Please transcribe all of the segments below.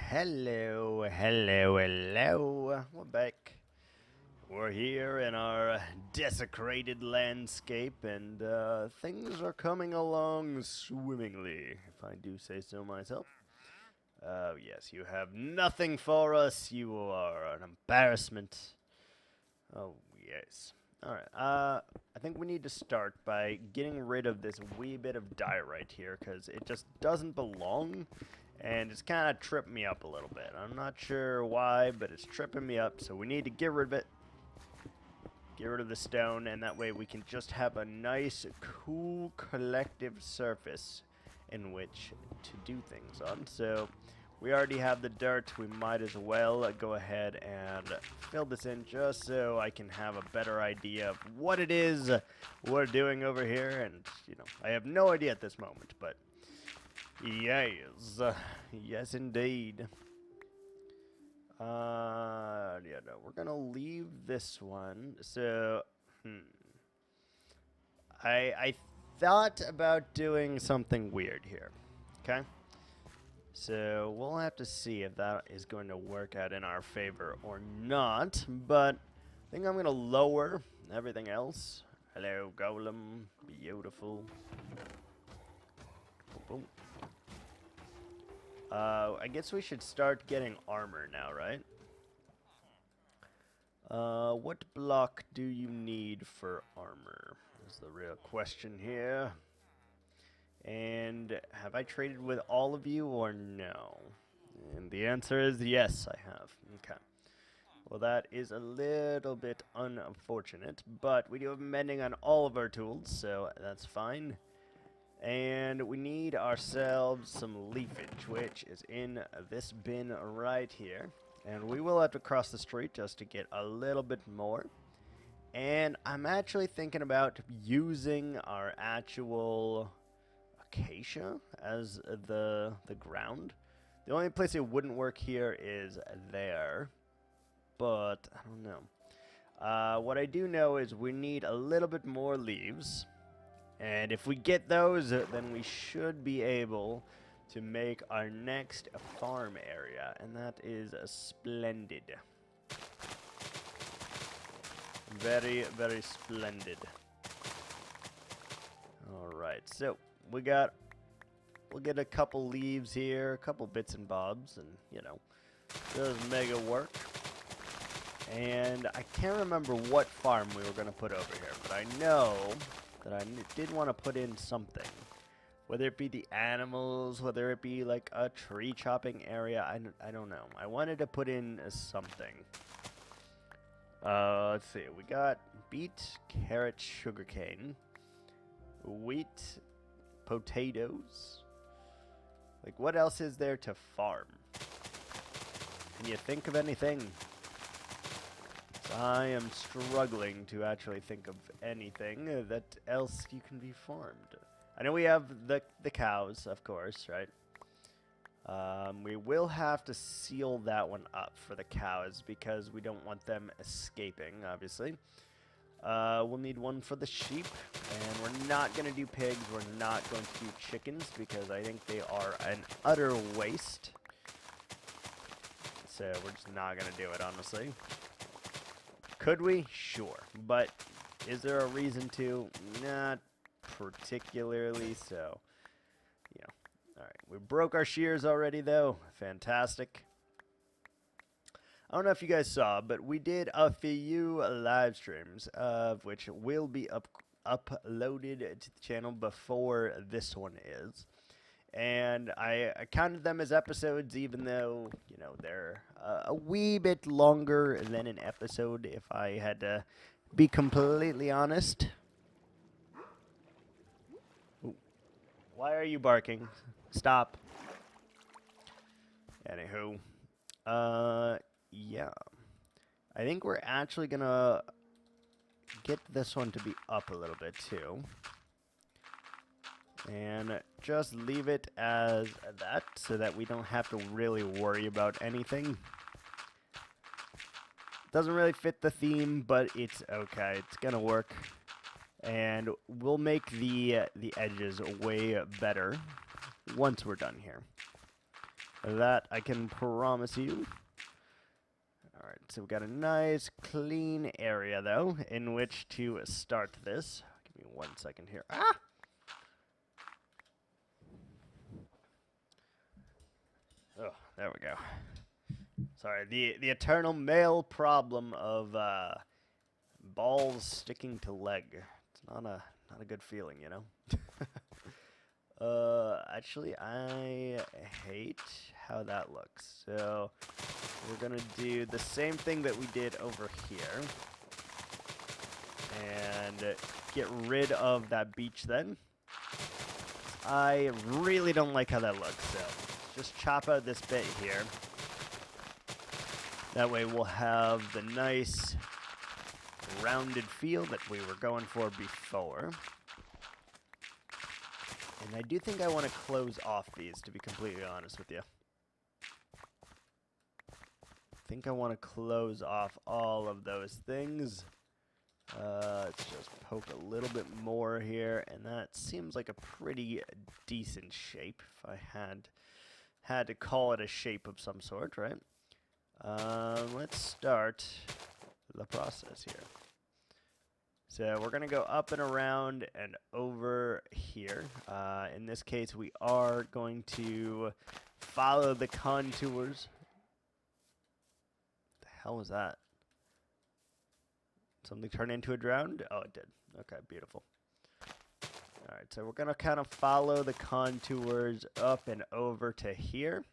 hello. We're back. We're here in our desecrated landscape, and things are coming along swimmingly, if I do say so myself. Yes, you have nothing for us. You are an embarrassment. Oh, yes. Alright, I think we need to start by getting rid of this wee bit of diorite here, because it just doesn't belong, and it's kind of tripping me up a little bit. I'm not sure why, but it's tripping me up, so we need to get rid of it. Get rid of the stone, and that way we can just have a nice, cool, collective surface in which to do things on. So, we already have the dirt. We might as well go ahead and fill this in just so I can have a better idea of what it is we're doing over here. And, I have no idea at this moment, but yes. Yes, indeed. Yeah, no, we're gonna leave this one. So, I thought about doing something weird here. Okay? So we'll have to see if that is going to work out in our favor or not. But I think I'm going to lower everything else. Hello, golem. Beautiful. Boom, boom. I guess we should start getting armor now, right? What block do you need for armor? Is the real question here. And have I traded with all of you or no? And the answer is yes, I have. Okay. Well, that is a little bit unfortunate, but we do have mending on all of our tools, so that's fine. And we need ourselves some leafage, which is in this bin right here. And we will have to cross the street just to get a little bit more. And I'm actually thinking about using our actual acacia as the ground. The only place it wouldn't work here is there, but I don't know. What I do know is we need a little bit more leaves, and if we get those, then we should be able to make our next farm area, and that is splendid. Very, very splendid. Alright, so we'll get a couple leaves here, a couple bits and bobs, and, does mega work. And I can't remember what farm we were going to put over here, but I know that I did want to put in something. Whether it be the animals, whether it be like a tree chopping area, I don't know. I wanted to put in something. Let's see, we got beet, carrot, sugarcane, wheat, potatoes. Like, what else is there to farm? Can you think of anything? I am struggling to actually think of anything that else you can be farmed. I know we have the cows, of course, right? We will have to seal that one up for the cows because we don't want them escaping, obviously. We'll need one for the sheep, and we're not going to do pigs, we're not going to do chickens, because I think they are an utter waste. So we're just not going to do it, honestly. Could we? Sure. But is there a reason to? Not particularly, so, Alright, we broke our shears already, though. Fantastic. I don't know if you guys saw, but we did a few live streams, of which will be uploaded to the channel before this one is. And I counted them as episodes, even though, they're a wee bit longer than an episode, if I had to be completely honest. Ooh. Why are you barking? Stop. Anywho. Yeah. I think we're actually gonna get this one to be up a little bit too. And just leave it as that so that we don't have to really worry about anything. Doesn't really fit the theme, but it's okay. It's gonna work. And we'll make the edges way better once we're done here. That I can promise you. Alright, so we've got a nice clean area, though, in which to start this. Give me 1 second here. Ah! Oh, there we go. Sorry, the eternal male problem of balls sticking to leg. It's not a good feeling, you know? Actually, I hate how that looks. So, we're gonna do the same thing that we did over here. And get rid of that beach then. I really don't like how that looks, so just chop out this bit here. That way we'll have the nice rounded feel that we were going for before. And I do think I want to close off these, to be completely honest with you. I think I want to close off all of those things. Let's just poke a little bit more here, and that seems like a pretty decent shape, if I had to call it a shape of some sort, right? Let's start the process here. So we're going to go up and around and over here. In this case, we are going to follow the contours. What the hell was that? Something turned into a drowned? Oh, it did. Okay, beautiful. Alright, so we're going to kind of follow the contours up and over to here.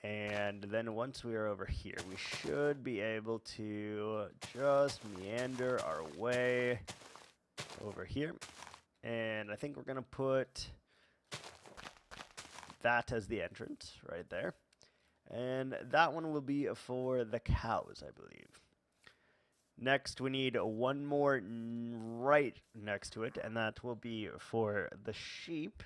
And then once we are over here, we should be able to just meander our way over here. And I think we're going to put that as the entrance right there. And that one will be for the cows, I believe. Next, we need one more right next to it, and that will be for the sheep.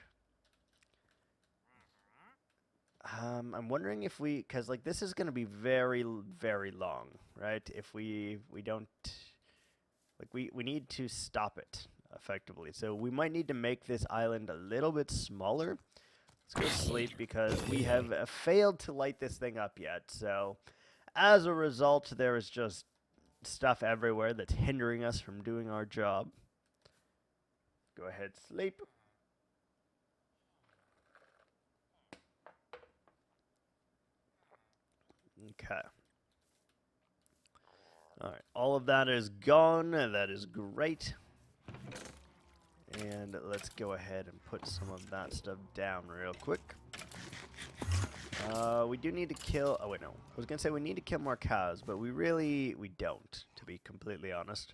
I'm wondering if we, because like this is going to be very, very long, right? If we don't, like we need to stop it effectively. So we might need to make this island a little bit smaller. Let's go sleep because we have failed to light this thing up yet. So as a result, there is just stuff everywhere that's hindering us from doing our job. Go ahead, sleep. Okay. Alright, all of that is gone. That is great. And let's go ahead and put some of that stuff down real quick. We do need to kill... Oh, wait, no. I was going to say we need to kill more cows, but we don't, to be completely honest.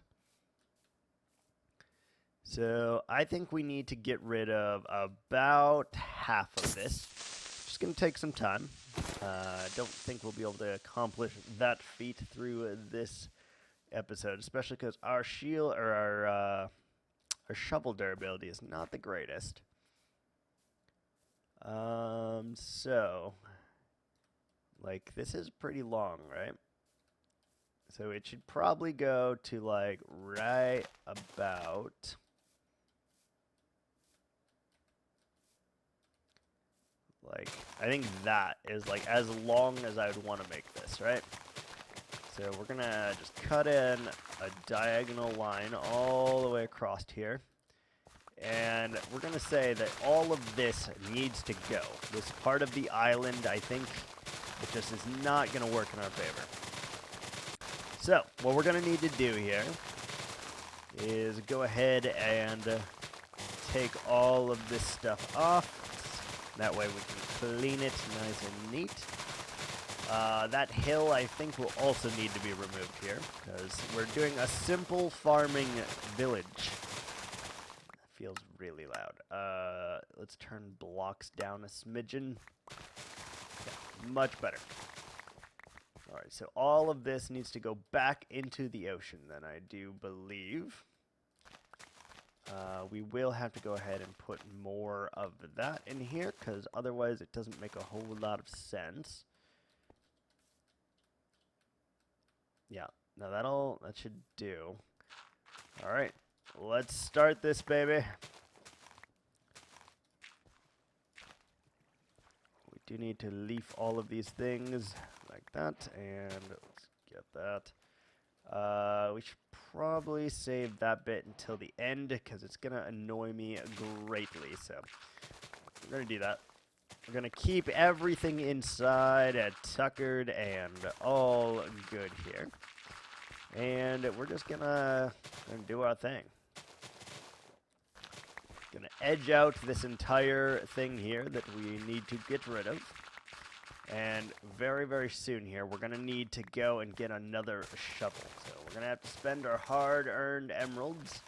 So I think we need to get rid of about half of this. Just going to take some time. I don't think we'll be able to accomplish that feat through this episode, especially because our shield or our shovel durability is not the greatest. So like this is pretty long, right? So it should probably go to like right about like, I think that is like as long as I would want to make this, right? So we're going to just cut in a diagonal line all the way across here. And we're going to say that all of this needs to go. This part of the island, I think, it just is not going to work in our favor. So what we're going to need to do here is go ahead and take all of this stuff off. That way we can clean it nice and neat. That hill, I think, will also need to be removed here, because we're doing a simple farming village. That feels really loud. Let's turn blocks down a smidgen. Yeah, much better. Alright, so all of this needs to go back into the ocean, then, I do believe. We will have to go ahead and put more of that in here, because otherwise it doesn't make a whole lot of sense. Yeah, no, that should do. Alright, let's start this, baby. do need to leaf all of these things like that, and let's get that. We should probably save that bit until the end because it's going to annoy me greatly. So we're going to do that. We're going to keep everything inside tuckered and all good here. And we're just going to do our thing. Going to edge out this entire thing here that we need to get rid of. And very, very soon here, we're going to need to go and get another shovel. So we're going to have to spend our hard-earned emeralds.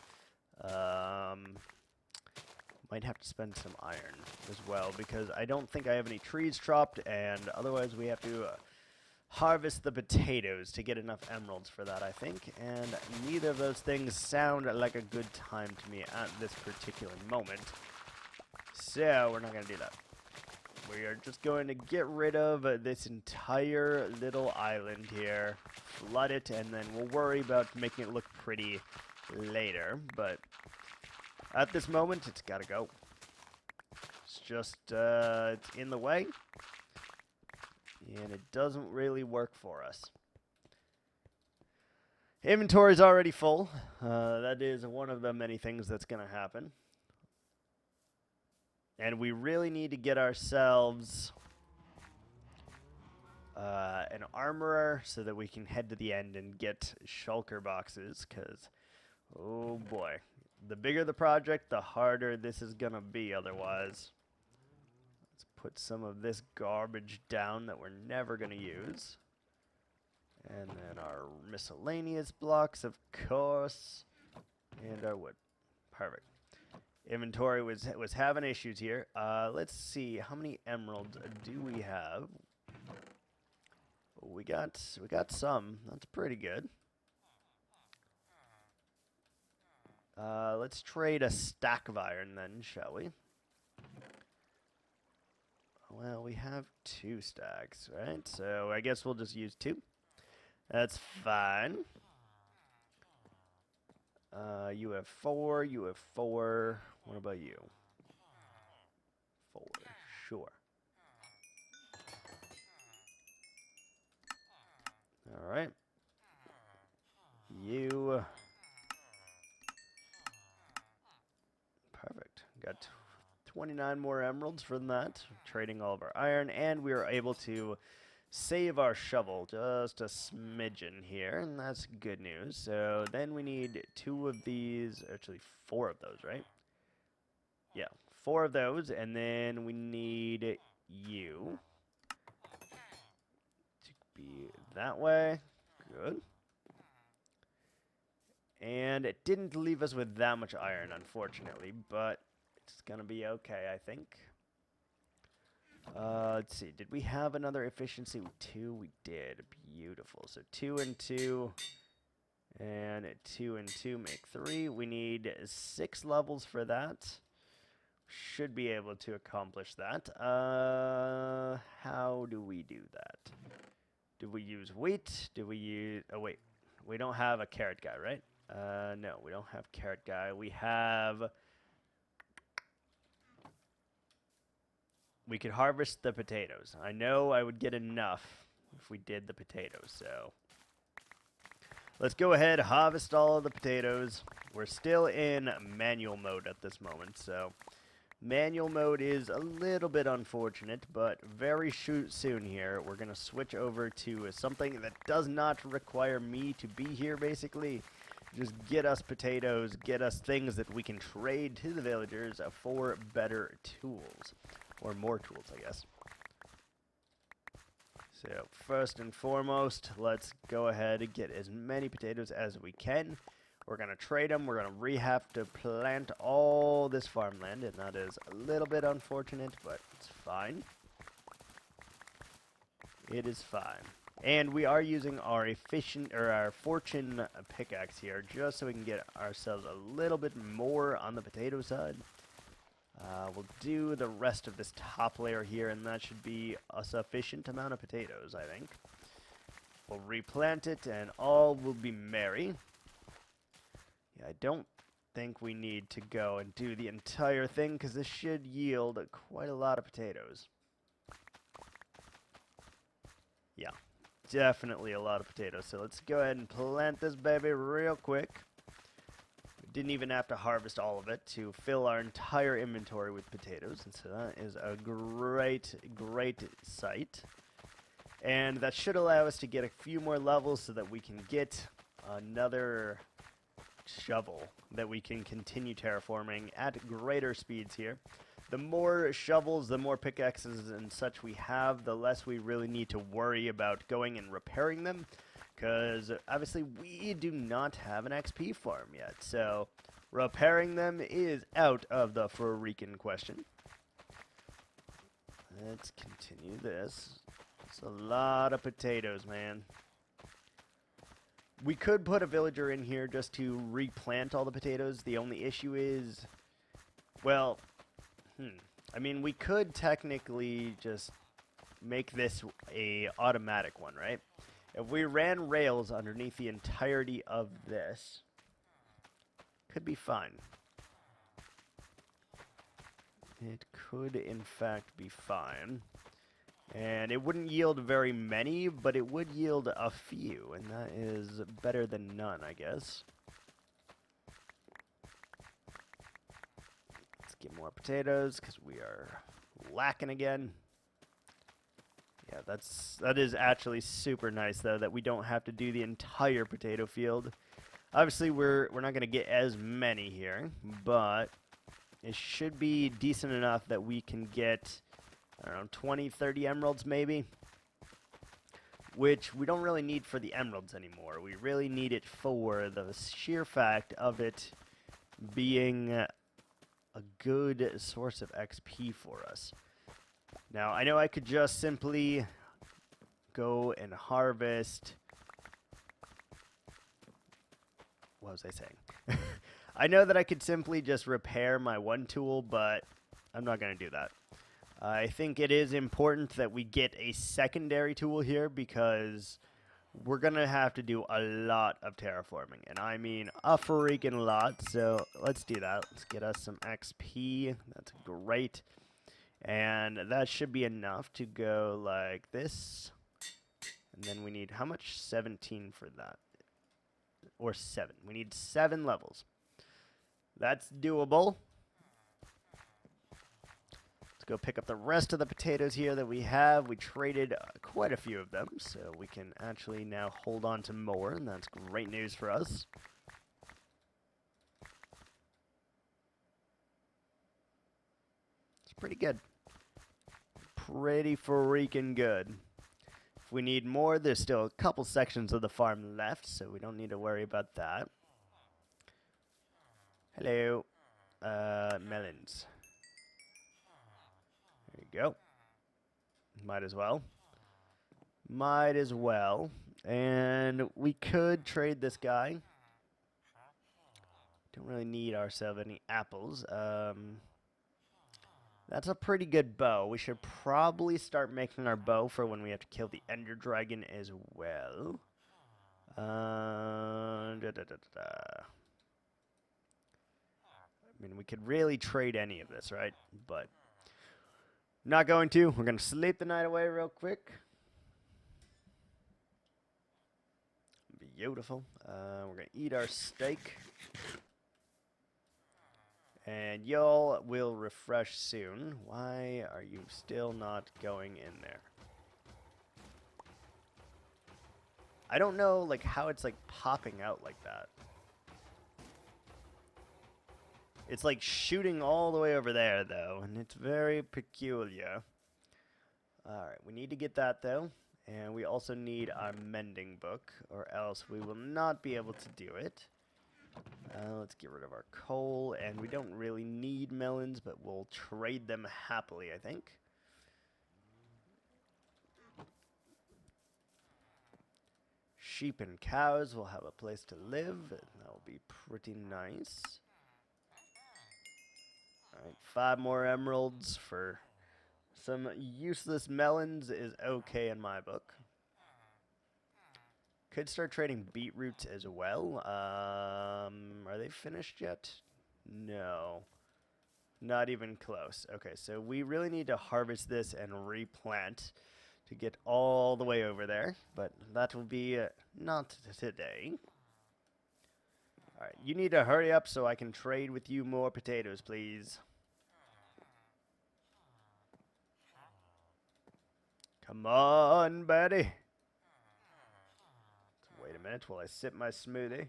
Might have to spend some iron as well, because I don't think I have any trees chopped, and otherwise we have to harvest the potatoes to get enough emeralds for that, I think. And neither of those things sound like a good time to me at this particular moment. So we're not going to do that. We are just going to get rid of this entire little island here, flood it, and then we'll worry about making it look pretty later. But at this moment, it's got to go. It's just, it's in the way, and it doesn't really work for us. Inventory's already full. That is one of the many things that's going to happen. And we really need to get ourselves an armorer so that we can head to the end and get shulker boxes, because, oh boy, the bigger the project, the harder this is going to be otherwise. Let's put some of this garbage down that we're never going to use. And then our miscellaneous blocks, of course, and our wood. Perfect. Inventory was having issues here. Let's see, how many emeralds do we have? We got some. That's pretty good. Let's trade a stack of iron then, shall we? Well, we have 2 stacks, right? So I guess we'll just use 2. That's fine. You have 4, you have 4. What about you? 4, sure. All right. You. Perfect. Got 29 more emeralds from that, trading all of our iron, and we were able to save our shovel just a smidgen here, and that's good news. So then we need 2 of these, actually 4 of those, right? Yeah, 4 of those, and then we need you to be that way. Good. And it didn't leave us with that much iron, unfortunately, but it's going to be okay, I think. Let's see, did we have another efficiency? 2, we did. Beautiful. So 2 and 2, and 2 and 2 make 3. We need 6 levels for that. Should be able to accomplish that. How do we do that? Do we use wheat? Do we use... Oh, wait. We don't have a carrot guy, right? No, we don't have carrot guy. We have... We could harvest the potatoes. I know I would get enough if we did the potatoes, so... Let's go ahead, harvest all of the potatoes. We're still in manual mode at this moment, so... Manual mode is a little bit unfortunate, but very soon here, we're going to switch over to something that does not require me to be here, basically. Just get us potatoes, get us things that we can trade to the villagers for better tools. Or more tools, I guess. So, first and foremost, let's go ahead and get as many potatoes as we can. We're going to trade them. We're going to have to plant all this farmland, and that is a little bit unfortunate, but it's fine. It is fine. And we are using our our fortune pickaxe here, just so we can get ourselves a little bit more on the potato side. We'll do the rest of this top layer here, and that should be a sufficient amount of potatoes, I think. We'll replant it, and all will be merry. Yeah, I don't think we need to go and do the entire thing, because this should yield quite a lot of potatoes. Yeah, definitely a lot of potatoes. So let's go ahead and plant this baby real quick. We didn't even have to harvest all of it to fill our entire inventory with potatoes. And so that is a great, great sight. And that should allow us to get a few more levels so that we can get another shovel that we can continue terraforming at greater speeds here. The more shovels, the more pickaxes and such we have, the less we really need to worry about going and repairing them, because obviously we do not have an XP farm yet, so repairing them is out of the freaking question. Let's continue this. It's a lot of potatoes, man. We could put a villager in here just to replant all the potatoes. The only issue is, well, I mean, we could technically just make this a automatic one, right? If we ran rails underneath the entirety of this, could be fine. It could, in fact, be fine. And it wouldn't yield very many, but it would yield a few, and that is better than none, I guess. Let's get more potatoes, because we are lacking again. Yeah, that is actually super nice, though, that we don't have to do the entire potato field. Obviously, we're not going to get as many here, but it should be decent enough that we can get around 20, 30 emeralds maybe, which we don't really need for the emeralds anymore. We really need it for the sheer fact of it being a good source of XP for us. Now, I know I could just simply go and harvest. What was I saying? I know that I could simply just repair my one tool, but I'm not going to do that. I think it is important that we get a secondary tool here because we're going to have to do a lot of terraforming. And I mean a freaking lot. So let's do that. Let's get us some XP. That's great. And that should be enough to go like this. And then we need, how much? 17 for that. Or 7. We need 7 levels. That's doable. Go pick up the rest of the potatoes here that we have. We traded quite a few of them, so we can actually now hold on to more, and that's great news for us. It's pretty good. Pretty freaking good. If we need more, there's still a couple sections of the farm left, so we don't need to worry about that. Hello. Melons. There you go. Might as well. Might as well. And we could trade this guy. Don't really need ourselves any apples. That's a pretty good bow. We should probably start making our bow for when we have to kill the Ender Dragon as well. I mean, we could really trade any of this, right? But not going to. We're going to sleep the night away real quick. Beautiful. We're going to eat our steak. And y'all will refresh soon. Why are you still not going in there? I don't know like how it's like popping out like that. It's like shooting all the way over there, though, and it's very peculiar. Alright, we need to get that, though, and we also need our mending book, or else we will not be able to do it. Let's get rid of our coal, and we don't really need melons, but we'll trade them happily, I think. Sheep and cows will have a place to live, and that will be pretty nice. Alright, 5 more emeralds for some useless melons is okay in my book. Could start trading beetroots as well. Are they finished yet? No. Not even close. Okay, so we really need to harvest this and replant to get all the way over there, but that will be not today. Alright, you need to hurry up so I can trade with you more potatoes, please. Come on, buddy. Wait a minute while I sip my smoothie.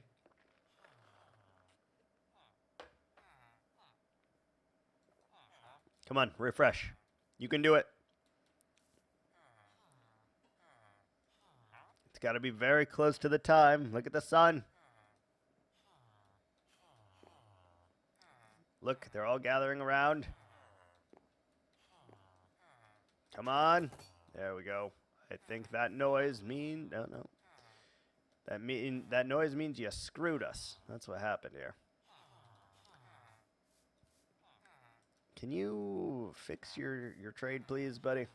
Come on, refresh. You can do it. It's got to be very close to the time. Look at the sun. Look, they're all gathering around. Come on. There we go. I think that noise means... No. That noise means you screwed us. That's what happened here. Can you fix your trade, please, buddy?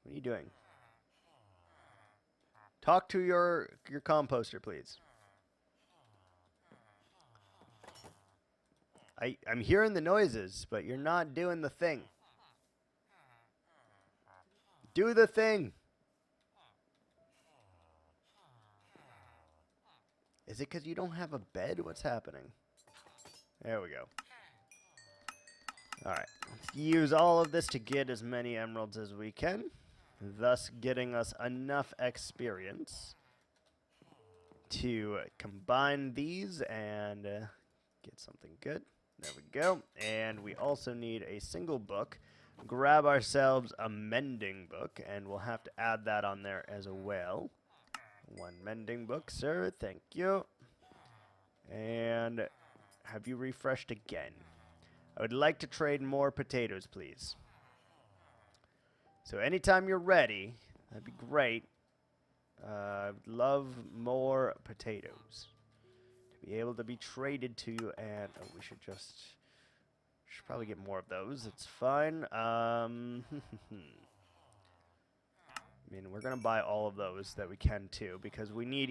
What are you doing? Talk to your composter, please. I'm hearing the noises, but you're not doing the thing. Do the thing. Is it because you don't have a bed? What's happening? There we go. Alright, let's use all of this to get as many emeralds as we can, thus getting us enough experience to combine these and get something good. There we go. And we also need a single book. Grab ourselves a mending book, and we'll have to add that on there as well. One mending book, sir. Thank you. And have you refreshed again? I would like to trade more potatoes, please. So anytime you're ready, that'd be great. I would love more potatoes to be able to be traded to, and we should probably get more of those. It's fine. I mean, we're gonna buy all of those that we can too, because we need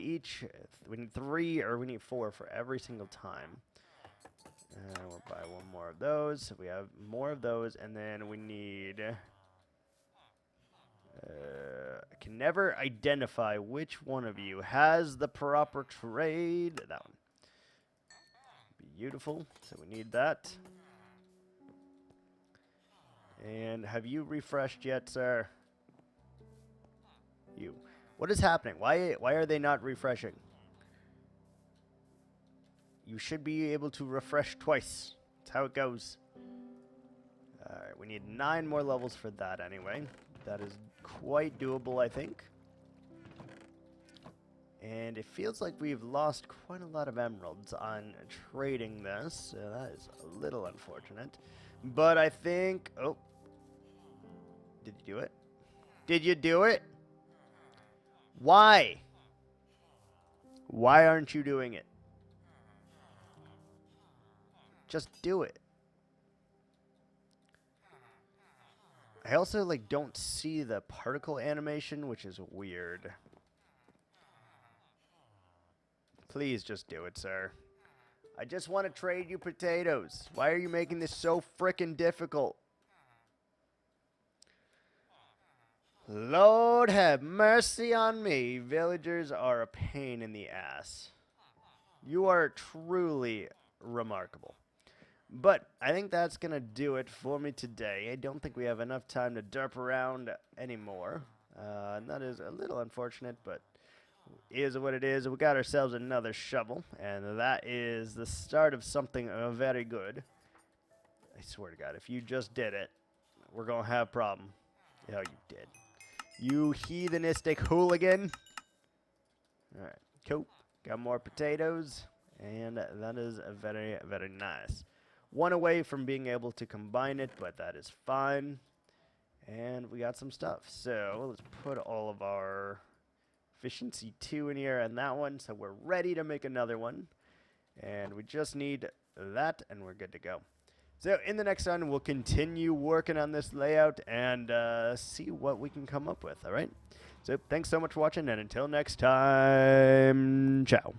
we need 3 or we need 4 for every single time. And we'll buy one more of those. So we have more of those, and then we need... I can never identify which one of you has the proper trade. That one. Beautiful. So we need that. And have you refreshed yet, sir? You. What is happening? Why are they not refreshing? You should be able to refresh twice. That's how it goes. Alright, we need 9 more levels for that anyway. That is quite doable, I think. And it feels like we've lost quite a lot of emeralds on trading this. So that is a little unfortunate. But I think... Oh. Did you do it? Did you do it? Why? Why aren't you doing it? Just do it. I also don't see the particle animation, which is weird. Please just do it, sir. I just want to trade you potatoes. Why are you making this so frickin' difficult? Lord have mercy on me. Villagers are a pain in the ass. You are truly remarkable. But I think that's going to do it for me today. I don't think we have enough time to derp around anymore. And that is a little unfortunate, but is what it is. We got ourselves another shovel, and that is the start of something very good. I swear to God, if you just did it, we're going to have a problem. Oh, you did. You heathenistic hooligan. Alright, cool. Got more potatoes, and that is very, very nice. One away from being able to combine it, but that is fine. And we got some stuff. So let's put all of our efficiency 2 in here and that one. So we're ready to make another one. And we just need that, and we're good to go. So in the next one, we'll continue working on this layout and see what we can come up with, all right? So thanks so much for watching, and until next time, ciao.